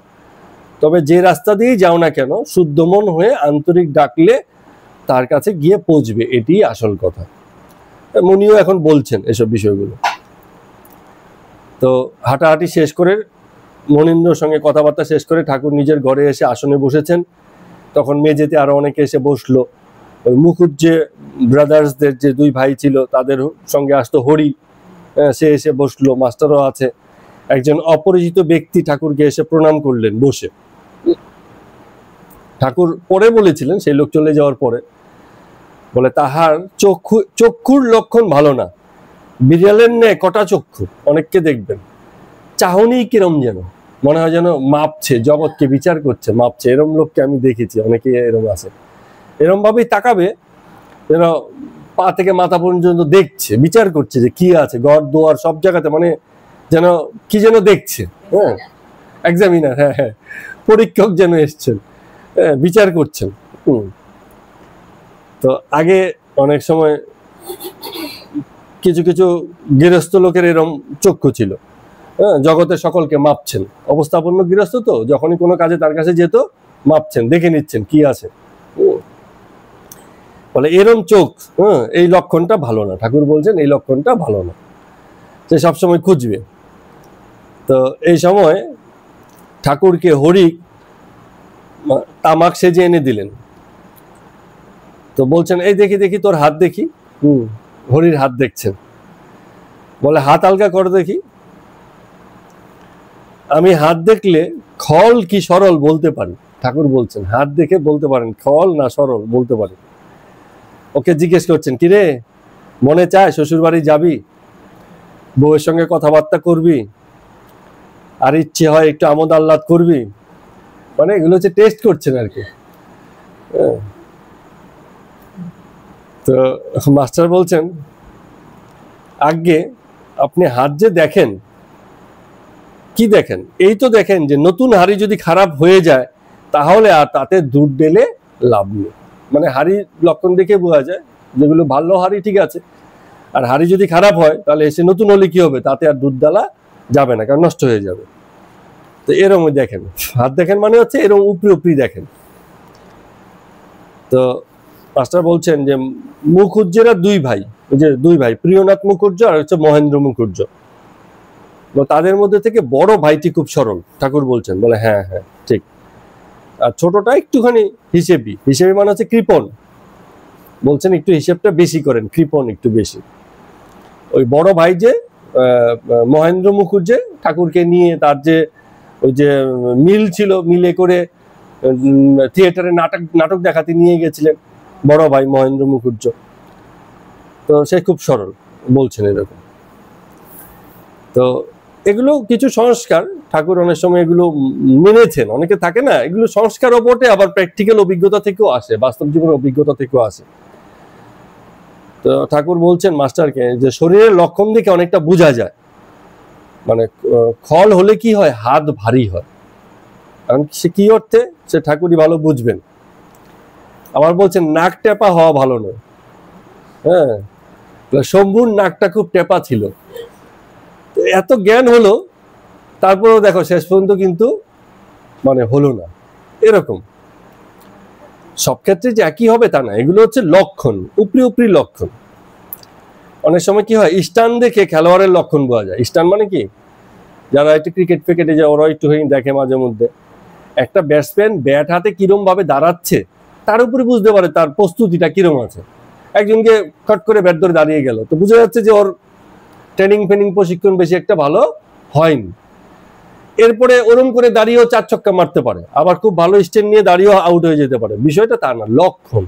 তবে যে রাস্তা দিয়েই যাও না কেন শুদ্ধ মন হয়ে আন্তরিক ডাকলে তার কাছে গিয়ে পৌঁছবে, এটি আসল কথা। মনিও এখন বলছেন এসব বিষয়গুলো। তো হাঁটাহাঁটি শেষ করে, মনীন্দ্রর সঙ্গে কথাবার্তা শেষ করে ঠাকুর নিজের ঘরে এসে আসনে বসেছেন। তখন মেঝেতে আরো অনেকে এসে বসলো। ওই মুখুজ্জে ব্রাদার্সদের যে দুই ভাই ছিল তাদের সঙ্গে আসতো হরি, সে এসে বসলো, মাস্টারও আছে। একজন অপরিচিত ব্যক্তি ঠাকুরকে এসে প্রণাম করলেন বসে। ঠাকুর পরে বলেছিলেন, সেই লোক চলে যাওয়ার পরে, বলে তাহার চক্ষুর লক্ষণ ভালো না, বিড়ালের ন্যায় কটা চক্ষু, অনেককে দেখবেন চাহনি কিরম যেন, মনে হয় যেন মাপছে, জগৎকে বিচার করছে, মাপছে। এরম লোককে আমি দেখেছি, অনেকে এরম আছে, এরম ভাবেই তাকাবে যেন পা থেকে মাথা পর্যন্ত দেখছে, বিচার করছে যে কি আছে ঘর দোয়ার সব জায়গাতে, মানে যেন কি যেন দেখছে। হ্যাঁ, এক্সামিনার, হ্যাঁ হ্যাঁ, পরীক্ষক যেন এসছেন, হ্যাঁ, বিচার করছেন। তো আগে অনেক সময় কিছু কিছু গৃহস্থ লোকের এরম চক্ষু ছিল, হ্যাঁ, জগতের সকলকে মাপছেন, অবস্থাপন্ন গৃহস্থ তো, যখনই কোনো কাজে তার কাছে যেত মাপছেন, দেখে নিচ্ছেন কি আছে। বলে এরম চোখ, হ্যাঁ, এই লক্ষণটা ভালো না, ঠাকুর বলছেন এই লক্ষণটা ভালো না, সে সবসময় খুঁজবে। তো এই সময় ঠাকুরকে হরি তামাক সেজে এনে দিলেন। তো বলছেন এই দেখি দেখি তোর হাত দেখি। হরির হাত দেখছেন, বলে হাত হালকা করো দেখি। আমি হাত দেখলে খল কি সরল বলতে পারি। ঠাকুর বলছেন হাত দেখে বলতে পারেন খল না সরল বলতে পারি। ওকে জিজ্ঞেস করছেন, কিরে মনে চায় শ্বশুর বাড়ি যাবি, বউয়ের সঙ্গে কথাবার্তা করবি, আর ইচ্ছে হয় একটু আমোদ আহ্লাদ করবি, মানে এগুলো হচ্ছে টেস্ট করছেন আর কি। তো মাস্টার বলছেন, আগে আপনি হাত যে দেখেন কি দেখেন, এই তো দেখেন যে নতুন হাড়ি যদি খারাপ হয়ে যায় তাহলে আর তাতে দুধ ঢেলে লাভ নেই। মানে হাড়ি লক্ষণ দেখে বোঝা যায় যেগুলো ভালো হাড়ি ঠিক আছে, আর হাড়ি যদি খারাপ হয় তাহলে এসে নতুন হলে কি হবে, তাতে আর দুধ ডালা যাবে না, কারণ নষ্ট হয়ে যাবে। তো এরকম দেখেন, হাত দেখেন মানে হচ্ছে এরকম উপরি উপরি দেখেন। তো মাস্টার বলছেন যে মুখুজ্জেরা দুই ভাই, ওই যে দুই ভাই প্রিয়নাথ মুখুজ্জ আর হচ্ছে মহেন্দ্র মুখুজ্জ, তাদের মধ্যে থেকে বড় ভাইটি খুব সরল। ঠাকুর বলছেন, বলে হ্যাঁ হ্যাঁ ঠিক, আর ছোটটা একটুখানি হিসেবি, হিসেবি মানে হচ্ছে কৃপণ। বলছেন একটু হিসেবটা বেশি করেন, কৃপণ একটু বেশি। ওই বড় ভাই যে মহেন্দ্র মুখুজ্জে ঠাকুরকে নিয়ে তার যে ওই যে মিল ছিল, মিলে করে থিয়েটারে নাটক দেখাতে নিয়ে গেছিলেন বড় ভাই মহেন্দ্র মুখুজ্জ, তো সে খুব সরল বলছেন এরকম। তো এগুলো কিছু সংস্কার ঠাকুর অনেক সময় এগুলো মেনেছেন, অনেকে থাকে না, এগুলো সংস্কারও বটে, আবার প্র্যাকটিক্যাল অভিজ্ঞতা থেকেও আসে, বাস্তব জীবনের অভিজ্ঞতা থেকেও আসে। তো ঠাকুর বলছেন মাস্টারকে যে শরীরের লক্ষণ দেখে অনেকটা বোঝা যায়, মানে খল হলে কি হয়, হাত ভারী হয়, কারণ সে কি অর্থে সে ঠাকুরই ভালো বুঝবেন। আবার বলছেন নাক টেপা হওয়া ভালো নয়। হ্যাঁ, শম্ভুর নাকটা খুব টেপা ছিল, এত জ্ঞান হলো তারপরেও দেখো শেষ পর্যন্ত কিন্তু মানে হলো না। এরকম সব ক্ষেত্রে যে একই হবে তা না, এগুলো হচ্ছে লক্ষণ, উপরি উপরি লক্ষণ। অনেক সময় কি হয়, স্টান দেখে খেলোয়াড়ের লক্ষণ বোঝা যায়। স্টান মানে কি, যারা একটু ক্রিকেট ফিকেটে যায় ওরা একটু দেখে মাঝে মধ্যে, একটা ব্যাটসম্যান ব্যাট হাতে কিরম ভাবে দাঁড়াচ্ছে তার উপরে বুঝতে পারে তার প্রস্তুতিটা কিরম আছে। একজনকে খট করে ব্যাট ধরে দাঁড়িয়ে গেল, তো বোঝা যাচ্ছে যে ওর ট্রেনিং প্রশিক্ষণ বেশি একটা ভালো হয়নি। এরপরে ওরম করে দাঁড়িয়েও 4 ছক্কা মারতে পারে, আবার খুব ভালো স্ট্যান্ড নিয়ে দাঁড়িয়েও আউট হয়ে যেতে পারে। বিষয়টা তা না, লক্ষণ।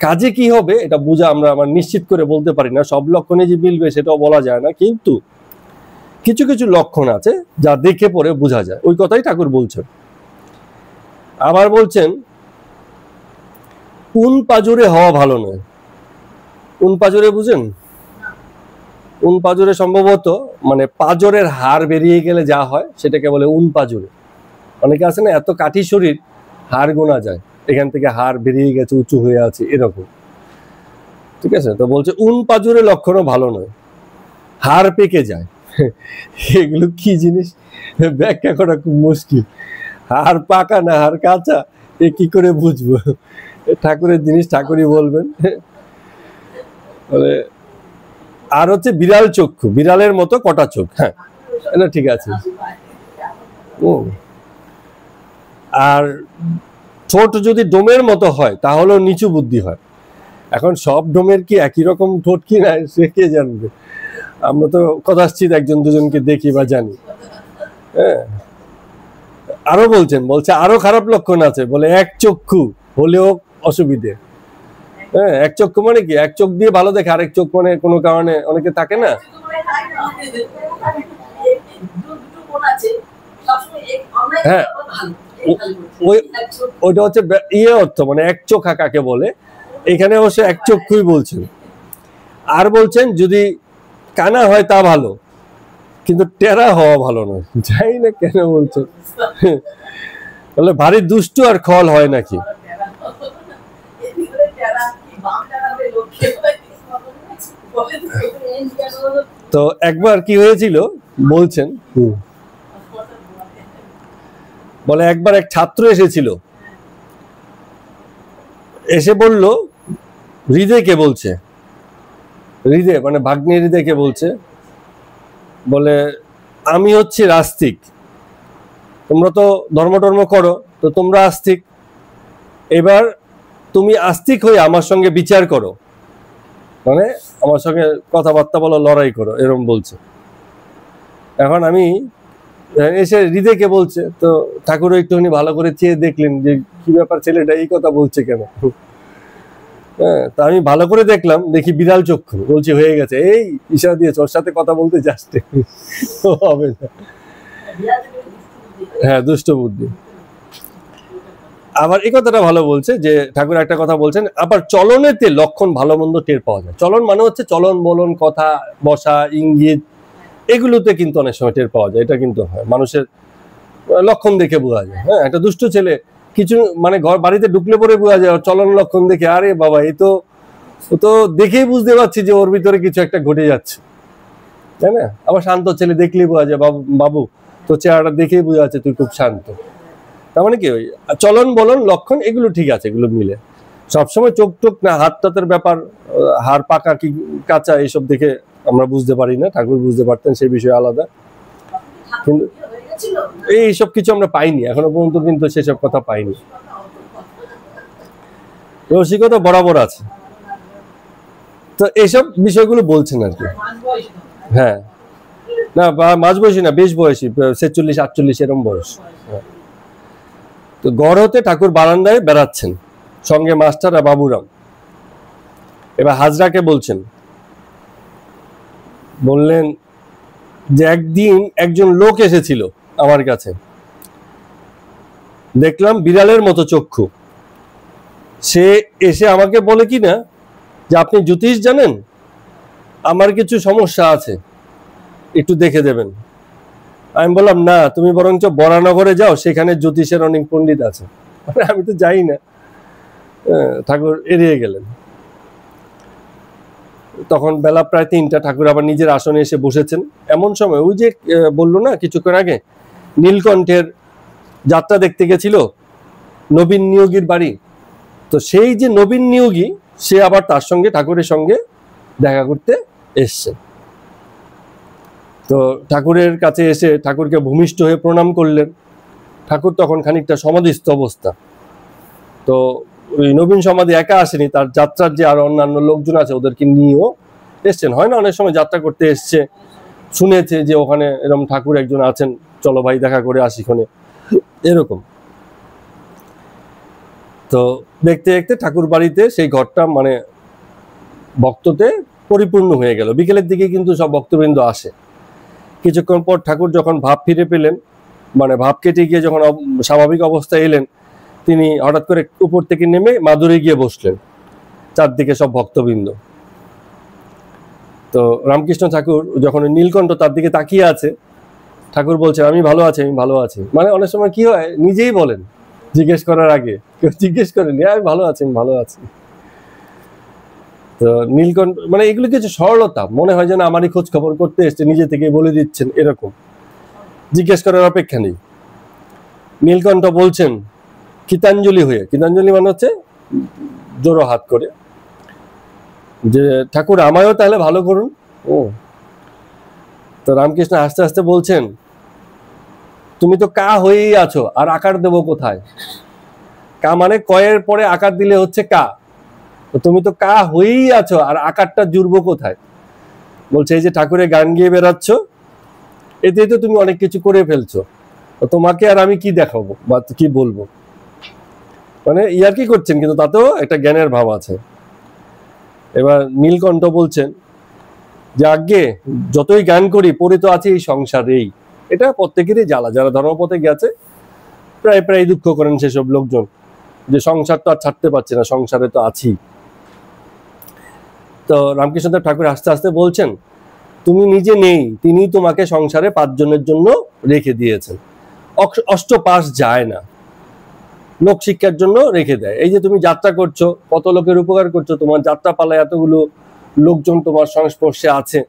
কাজে কি হবে এটা বোঝা আমরা নিশ্চিত করে বলতে পারি না, সব লক্ষণে যে মিলবে সেটাও বলা যায় না, কিন্তু কিছু কিছু লক্ষণ আছে যা দেখে পরে বোঝা যায়, ওই কথাই ঠাকুর বলছেন। আবার বলছেন উন পাজরে হওয়া ভালো নয়। উন পাজরে বুঝেন? উন পাজরে সম্ভবত মানে পাজরের হাড় বেরিয়ে গেলে যা হয় সেটাকে বলে উন পাজরে। অনেকে আছে না এত কাঠি শরীর হাড় গোনা যায়, এখান থেকে হাড় বেরিয়ে গেছে, উঁচু হয়ে আছে এরকম, ঠিক আছে। তো বলছে উন পাজরে লক্ষণও ভালো নয়, হাড় পেকে যায়। এগুলো কি জিনিস ব্যাখ্যা করা খুব মুশকিল। হাড় পাকা না হাড় কাঁচা, এ কি করে বুঝবো? ঠাকুরের জিনিস ঠাকুরই বলবেন। বলে আর হচ্ছে বিড়াল চক্ষু, বিড়ালের মতো কটা চোখ। হ্যাঁ, এটা ঠিক আছে। আর ঠোঁট যদি ডোমের মতো হয় তাহলেও নিচু বুদ্ধি হয়। এখন সব ডোমের কি একই রকম ঠোঁট কি না সে কে জানবে, আমরা তো কদাচিৎ একজন দুজনকে দেখি বা জানি। হ্যাঁ, আরো বলছে আরো খারাপ লক্ষণ আছে, বলে এক চক্ষু হলেও অসুবিধে। হ্যাঁ, এক চক্ষু মানে কি, এক চোখ দিয়ে ভালো দেখে, আরেক চোখ মানে কোনো কারণে অনেকে থাকে না। হ্যাঁ, ওইটা হচ্ছে ইয়ে অর্থ, মানে এক চোখা কাকে বলে, এখানে অবশ্য এক চক্ষুই বলছেন। আর বলছেন যদি কানা হয় তা ভালো, কিন্তু টেরা হওয়া ভালো নয়। যাই না কেন বলছেন, বলে ভারী দুষ্টু আর খল হয় নাকি। তো একবার কি হয়েছিল বলছেন, বলে একবার এক ছাত্র এসেছিল, এসে বলল হৃদয়কে বলছে, হৃদয় মানে ভাগ্নে হৃদয়কে বলছে, বলে আমি হচ্ছি রাস্তিক, তোমরা তো ধর্ম করো, তো তোমরা আস্তিক, এবার তুমি আস্তিক হয়ে আমার সঙ্গে বিচার করো। মানে আমার সঙ্গে কথাবার্তা বলো, লড়াই করো, এরকম বলছে। এখন আমি এসে হৃদয়কে বলছে, তো ঠাকুর একটুখানি ভালো করে চেয়ে দেখলেন যে কি ব্যাপার, ছেলেটা এই কথা বলছে কেন। হ্যাঁ, তা আমি ভালো করে দেখলাম, দেখি বিড়াল চক্ষু, বলছি হয়ে গেছে, এই ইশারা দিয়েছে, ওর সাথে কথা বলতে যাচ্ছে, হবে না। হ্যাঁ, দুষ্ট বুদ্ধি। আবার এই কথাটা ভালো বলছে যে ঠাকুর একটা কথা বলছেন, আবার চলনেতে লক্ষণ ভালো মন্দ টের পাওয়া যায়। চলন মানে হচ্ছে চলন বলন, কথা বসা, ইঙ্গিত, এগুলোতে কিন্তু অনেক সময় টের পাওয়া যায়। এটা কিন্তু হয়, মানুষের লক্ষণ দেখে বোঝা যায়। হ্যাঁ, একটা দুষ্ট ছেলে কিছু মানে ঘর বাড়িতে ঢুকলে পরে বোঝা যায়, চলন লক্ষণ দেখে, আরে বাবা এই তো, ও তো দেখেই বুঝতে পারছি যে ওর ভিতরে কিছু একটা ঘটে যাচ্ছে, তাই না? আবার শান্ত ছেলে দেখলেই বোঝা যায়, বাবু বাবু তো চেহারাটা দেখেই বোঝা যাচ্ছে তুই খুব শান্ত। তার মানে কি, ওই চলন বলন লক্ষণ এগুলো ঠিক আছে, এগুলো মিলে। সবসময় চোখ টোক না, হাত টাতের ব্যাপার, হাড় পাকা কি কাঁচা এইসব দেখে আমরা বুঝতে পারি না, ঠাকুর বুঝতে পারতেন, সেই বিষয়ে আলাদা। কিন্তু এইসব কিছু আমরা পাইনি এখনো পর্যন্ত, কিন্তু সেসব কথা পাইনি। রসিকতা বরাবর আছে। তো এইসব বিষয়গুলো বলছেন আর কি। হ্যাঁ, না মাঝ বয়সী না, বেশ বয়সী, 46-48 এরকম বয়স। তো গড় হতে ঠাকুর বারান্দায় বেড়াচ্ছেন, সঙ্গে মাস্টার আর বাবুরাম। এবার হাজরাকে বললেন যে একদিন একজন লোক এসেছিল আমার কাছে, দেখলাম বিড়ালের মতো চক্ষু। সে এসে আমাকে বলে কি না যে আপনি জ্যোতিষ জানেন, আমার কিছু সমস্যা আছে, একটু দেখে দেবেন। আমি বললাম না, তুমি বরঞ্চ বরানগরে যাও, সেখানে জ্যোতিষের অনেক পণ্ডিত আছে। আমি তো যাই না। ঠাকুর এড়িয়ে গেলেন। তখন বেলা প্রায় 3টা, ঠাকুর আবার নিজের আসনে এসে বসেছেন। এমন সময় ওই যে বললো না কিছুক্ষণ আগে, নীলকণ্ঠের যাত্রা দেখতে গেছিল নবীন নিয়োগীর বাড়ি, তো সেই যে নবীন নিয়োগী সে আবার তার সঙ্গে ঠাকুরের সঙ্গে দেখা করতে এসছে। তো ঠাকুরের কাছে এসে ঠাকুরকে ভূমিষ্ঠ হয়ে প্রণাম করলেন। ঠাকুর তখন খানিকটা সমাধিস্থ অবস্থা। তো ওই নবীন সমাধি একা আসেনি, তার যাত্রার যে আরো অন্যান্য লোকজন আছে ওদেরকে নিয়েও এসছেন। হয় না অনেক সময় যাত্রা করতে এসছে, শুনেছে যে ওখানে এরকম ঠাকুর একজন আছেন, চলো ভাই দেখা করে আসি ওখানে, এরকম। তো দেখতে দেখতে ঠাকুর বাড়িতে সেই ঘরটা মানে ভক্ততে পরিপূর্ণ হয়ে গেল। বিকেলের দিকে কিন্তু সব ভক্তবৃন্দ আসে। কিছুক্ষণ পর ঠাকুর যখন ভাব ফিরে পেলেন, মানে ভাব কেটে গিয়ে যখন স্বাভাবিক অবস্থায় এলেন, তিনি হঠাৎ করে উপর থেকে নেমে মাদুরে গিয়ে বসলেন, চারদিকে সব ভক্তবৃন্দ। তো রামকৃষ্ণ ঠাকুর যখন নীলকণ্ঠ তার দিকে তাকিয়ে আছে, ঠাকুর বলছেন আমি ভালো আছি, আমি ভালো আছি। মানে অনেক সময় কি হয়, নিজেই বলেন জিজ্ঞেস করার আগে, কেউ জিজ্ঞেস করেনি, আমি ভালো আছি, আমি ভালো আছি। তো নীলকণ্ঠ মানে এগুলো কিছু সরলতা, মনে হয় যেন আমারই খোঁজ খবর করতে এসছে, নিজে থেকে বলে দিচ্ছেন, এরকম জিজ্ঞেস করার অপেক্ষা নেই। নীলকণ্ঠ বলছেন কীতাঞ্জলি হয়ে, কীতাঞ্জলি মানে হচ্ছে জোড়ো হাত করে, যে ঠাকুর আমায়ও তাহলে ভালো করুন। ও তো রামকৃষ্ণ আস্তে আস্তে বলছেন, তুমি তো কা হয়েই আছো, আর আকার দেবো কোথায়? কা মানে কয়ের পরে আকার দিলে হচ্ছে কা, তো তুমি তো কা হয়েই আছো, আর আকারটা জুড়বো কোথায়? বলছে এই যে ঠাকুরের গান গিয়ে বেড়াচ্ছ, এতে তো তুমি অনেক কিছু করে ফেলছো, তোমাকে আর আমি কি দেখাবো বা কি বলবো? মানে ইয়ার কি করছেন, কিন্তু তাতেও একটা জ্ঞানের ভাব আছে। এবার নীলকণ্ঠ বলছেন যে আজ্ঞে যতই জ্ঞান করি পড়ে তো আছে এই সংসারেই। এটা প্রত্যেকেরই জ্বালা, যারা ধর্মপথে গেছে প্রায় প্রায় দুঃখ করেন সেসব লোকজন, যে সংসার তো আর ছাড়তে পারছে না, সংসারে তো আছি। তো রামকৃষ্ণদেব ঠাকুর আস্তে আস্তে বলছেন, তুমি নিজে নেই, তিনি তোমাকে সংসারে 5 জনের জন্য রেখে দিয়েছেন। অষ্টপাশ যায় না, লোক শিক্ষার জন্য রেখে দেয়। এই যে তুমি যাত্রা করছো, কত লোকের উপকার করছো, তোমার যাত্রা পালায় এতগুলো লোকজন তোমার সংস্পর্শে আছে,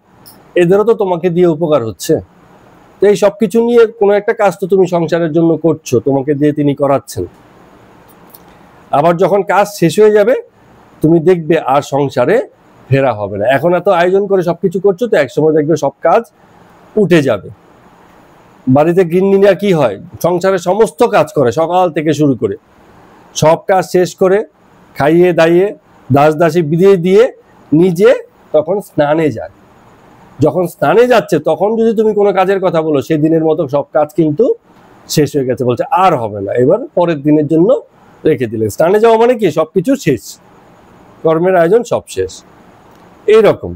এদেরও তো তোমাকে দিয়ে উপকার হচ্ছে। তো এই সবকিছু নিয়ে কোনো একটা কাজ তো তুমি সংসারের জন্য করছো, তোমাকে দিয়ে তিনি করাচ্ছেন। আবার যখন কাজ শেষ হয়ে যাবে তুমি দেখবে আর সংসারে ফেরা হবে না। এখন এত আয়োজন করে সবকিছু করছো, তো একসময় দেখবে সব কাজ উঠে যাবে। বাড়িতে গৃহিণীরা কি হয়, সংসারের সমস্ত কাজ করে, সকাল থেকে শুরু করে সব কাজ শেষ করে খাইয়ে দাইয়ে দাস দাসী বিদিয়ে দিয়ে নিজে তখন স্নানে যায়। যখন স্নানে যাচ্ছে তখন যদি তুমি কোনো কাজের কথা বলো, সেই দিনের মতো সব কাজ কিন্তু শেষ হয়ে গেছে, বলছে আর হবে না, এবার পরের দিনের জন্য রেখে দিলেন। স্নানে যাওয়া মানে কি, সবকিছু শেষ, কর্মের আয়োজন সব শেষ, এইরকম।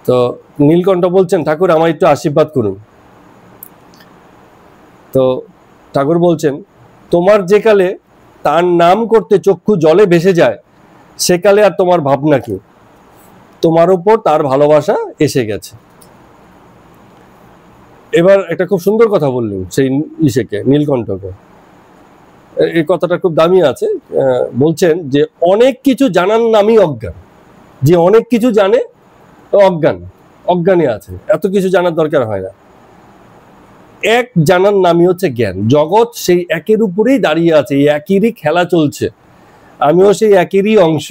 তো নীলকণ্ঠ বলছেন, ঠাকুর আমার একটু আশীর্বাদ করুন। তো ঠাকুর বলছেন, তোমার যেকালে তার নাম করতে চক্ষু জলে ভেসে যায়, সেকালে আর তোমার ভাবনা কি, তোমার উপর তার ভালোবাসা এসে গেছে। এবার একটা খুব সুন্দর কথা বললেন সেই ইসেকে, নীলকণ্ঠকে, এই কথাটা খুব দামি আছে। বলছেন যে অনেক কিছু জানার নামই অজ্ঞান, যে অনেক কিছু জানে অজ্ঞানী আছে, এত কিছু জানার দরকার হয় না। এক জানার নামই হচ্ছে জ্ঞান। জগৎ সেই একের উপরেই দাঁড়িয়ে আছে, এই একইরই খেলা চলছে, আমিও সেই একইরই অংশ,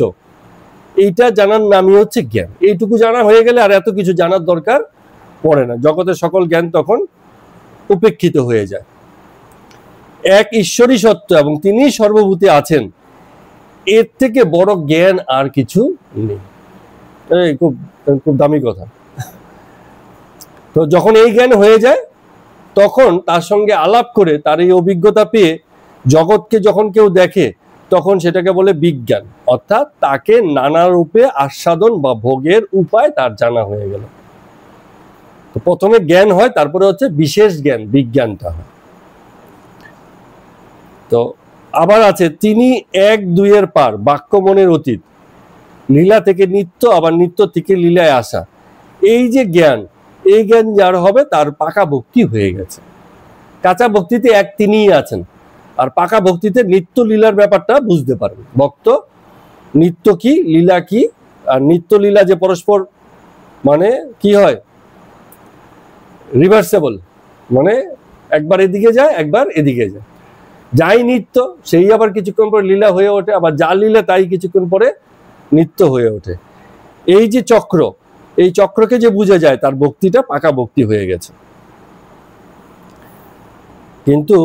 এইটা জানার নামই হচ্ছে জ্ঞান। এইটুকু জানা হয়ে গেলে আর এত কিছু জানার দরকার পড়ে না, জগতের সকল জ্ঞান তখন উপেক্ষিত হয়ে যায়। এক ঈশ্বরই সত্য এবং তিনি সর্বভূতে আছেন, এর থেকে বড় জ্ঞান আর কিছু নেই। খুব খুব দামি কথা। তো যখন এই জ্ঞান হয়ে যায়, তখন তার সঙ্গে আলাপ করে তার এই অভিজ্ঞতা পেয়ে জগৎকে যখন কেউ দেখে, তখন সেটাকে বলে বিজ্ঞান, অর্থাৎ তাকে নানা রূপে আস্বাদন বা ভোগের উপায় তার জানা হয়ে গেল। তো প্রথমে জ্ঞান হয়, তারপরে হচ্ছে বিশেষ জ্ঞান, বিজ্ঞানটা হয়। তো আবার আছে, তিনি এক দুইয়ের পার, বাক্য মনের অতীত, লীলা থেকে নিত্য, আবার নিত্য থেকে লীলায় আসা। এই যে জ্ঞান, এই জ্ঞান যার হবে তার পাকা ভক্তি হয়ে গেছে। কাঁচা ভক্তিতে এক তিনিই আছেন, আর পাকা ভক্তিতে নিত্য লীলার ব্যাপারটা বুঝতে পারেন ভক্ত। নিত্য কি, লীলা কি, আর নিত্য লীলা যে পরস্পর মানে কি হয়, রিভার্সেবল, মানে একবার এদিকে যায় একবার এদিকে যায়। যাই নিত্য সেই আবার কিছুক্ষণ পরে লীলা হয়ে ওঠে, আবার যা লীলা তাই কিছুক্ষণ পরে নিত্য হয়ে ওঠে। এই যে চক্র, এই চক্রকে যে বুঝে যায়, তার ভক্তিটা পাকা ভক্তি হয়ে গেছে। কিন্তু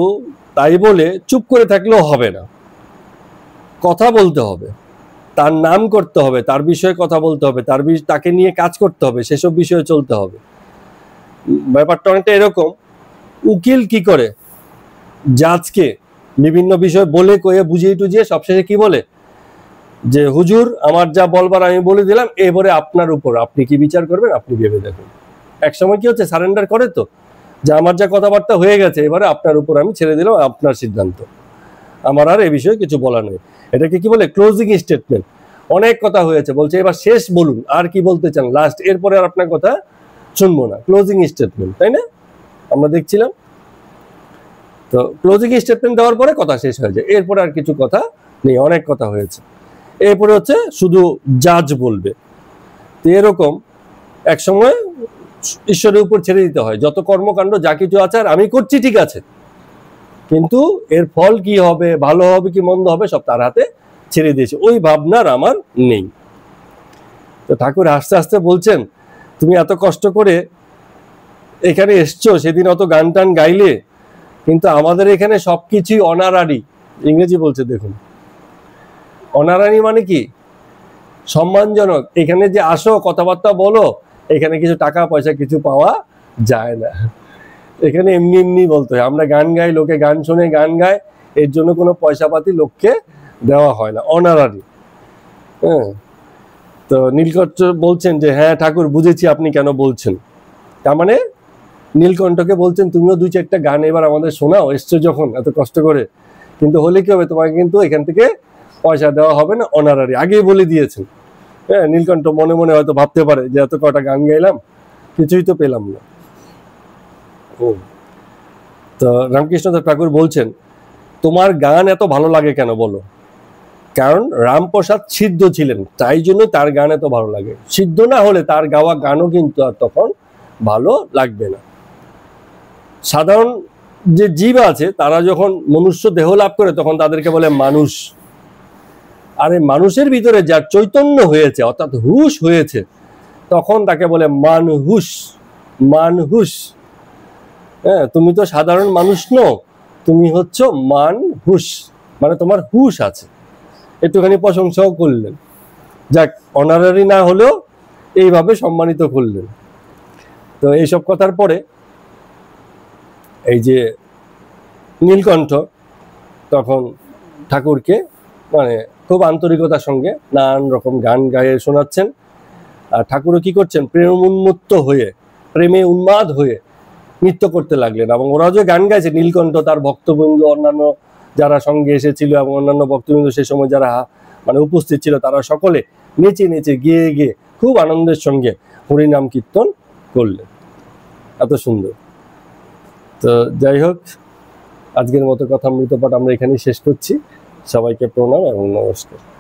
তাই বলে চুপ করে থাকলেও হবে না, কথা বলতে হবে, তার নাম করতে হবে, তার বিষয়ে কথা বলতে হবে, তাকে নিয়ে কাজ করতে হবে, সেসব বিষয়ে চলতে হবে। ব্যাপারটা অনেকটা এরকম, উকিল কি করে, জাজকে বিভিন্ন বিষয় বলে কয়ে বুঝিয়ে টুঝিয়ে সবশেষে কি বলে, যে হুজুর আমার যা বলবার আমি বলে দিলাম, এবারে আপনার উপর, আপনি কি বিচার করবেন আপনি ভেবে দেখুন। একসময় কি হচ্ছে, সারেন্ডার করে, তো যে আমার যা কথাবার্তা হয়ে গেছে এবারে আপনার উপর আমি ছেড়ে দিলাম, আপনার সিদ্ধান্ত, আমার আর এ বিষয়ে কিছু বলা নেই। এটাকে কি বলে, ক্লোজিং স্টেটমেন্ট। অনেক কথা হয়েছে, বলছে এবার শেষ বলুন, আর কি বলতে চান লাস্ট, এরপরে আর আপনার কথা শুনবো না, ক্লোজিং স্টেটমেন্ট, তাই না? আমরা দেখছিলাম তো, ক্লোজিং স্টেটমেন্ট দেওয়ার পরে কথা শেষ হয়ে যায়, এরপরে আর কিছু কথা নেই, অনেক কথা হয়েছে। এরপরে হচ্ছে শুধু জাজ বলবে। তো এরকম এক সময় ঈশ্বরের উপর ছেড়ে দিতে হয়, যত কর্মকাণ্ড যা কিছু আছে, আর আমি করছি ঠিক আছে, কিন্তু এর ফল কি হবে, ভালো হবে কি মন্দ হবে, সব তার হাতে ছেড়ে দিয়েছে, ওই ভাবনার আমার নেই। তো ঠাকুর আস্তে আস্তে বলছেন, তুমি এত কষ্ট করে এখানে এসছো, সেদিন অত গান টান গাইলে, কিন্তু আমাদের এখানে সবকিছুই অনারারি। ইংরেজি বলছে দেখুন, অনারারি মানে কি, সম্মানজনক। এখানে যে আসো, কথাবার্তা বলো, এখানে কিছু টাকা পয়সা কিছু পাওয়া যায় না, এখানে এমনি এমনি বলতে হয়। আমরা গান গাই, লোকে গান শুনে গান গায়, এর জন্য কোনো পয়সা পাতি লোককে দেওয়া হয় না, অনারারি। হ্যাঁ, তো নীলকণ্ঠ বলছেন যে হ্যাঁ ঠাকুর বুঝেছি আপনি কেন বলছেন। তার মানে নীলকণ্ঠকে বলছেন, তুমিও দুই চারটা গান এবার আমাদের শোনাও, এসছো যখন এত কষ্ট করে, কিন্তু হলে কি হবে, তোমাকে কিন্তু এখান থেকে পয়সা দেওয়া হবে না, অনারারি, আগেই বলে দিয়েছেন। হ্যাঁ, নীলকণ্ঠ মনে মনে হয়তো ভাবতে পারে যে এত কটা গান গাইলাম, কিছুই তো পেলাম না। তো রামকৃষ্ণ ঠাকুর বলছেন, তোমার গান এত ভালো লাগে কেন বলো, কারণ রামপ্রসাদ সিদ্ধ ছিলেন, তাই জন্য তার গান এত ভালো লাগে। সিদ্ধ না হলে তার গাওয়া গানও কিন্তু আর তখন ভালো লাগবে না। সাধারণ যে জীব আছে, তারা যখন মনুষ্য দেহ লাভ করে, তখন তাদেরকে বলে মানুষ। আর এই মানুষের ভিতরে যার চৈতন্য হয়েছে, অর্থাৎ হুশ হয়েছে, তখন তাকে বলে মানহুস, মানহুস। হ্যাঁ, তুমি তো সাধারণ মানুষ নও, তুমি হচ্ছ মানহুস, মানে তোমার হুশ আছে। একটুখানি প্রশংসাও করলেন যাক, অনারারি না হলেও এইভাবে সম্মানিত করলেন। তো এইসব কথার পরে এই যে নীলকণ্ঠ তখন ঠাকুরকে মানে খুব আন্তরিকতার সঙ্গে নানান রকম গান গায়ে শোনাচ্ছেন। আর ঠাকুরও কি করছেন, প্রেম উন্মত্ত হয়ে, প্রেমে উন্মাদ হয়ে নৃত্য করতে লাগলেন। এবং ওরা যে গান গাইছে, নীলকণ্ঠ, তার ভক্তবৃন্দ, অন্যান্য যারা সঙ্গে এসেছিল এবং অন্যান্য ভক্তবৃন্দ সে সময় যারা মানে উপস্থিত ছিল, তারা সকলে নেচে নেচে গেয়ে গিয়ে খুব আনন্দের সঙ্গে হরিনাম কীর্তন করলেন। এত সুন্দর। তো যাই হোক, আজকের মতো কথামৃত পাঠ আমরা এখানেই শেষ করছি। সবাইকে প্রণাম এবং নমস্কার।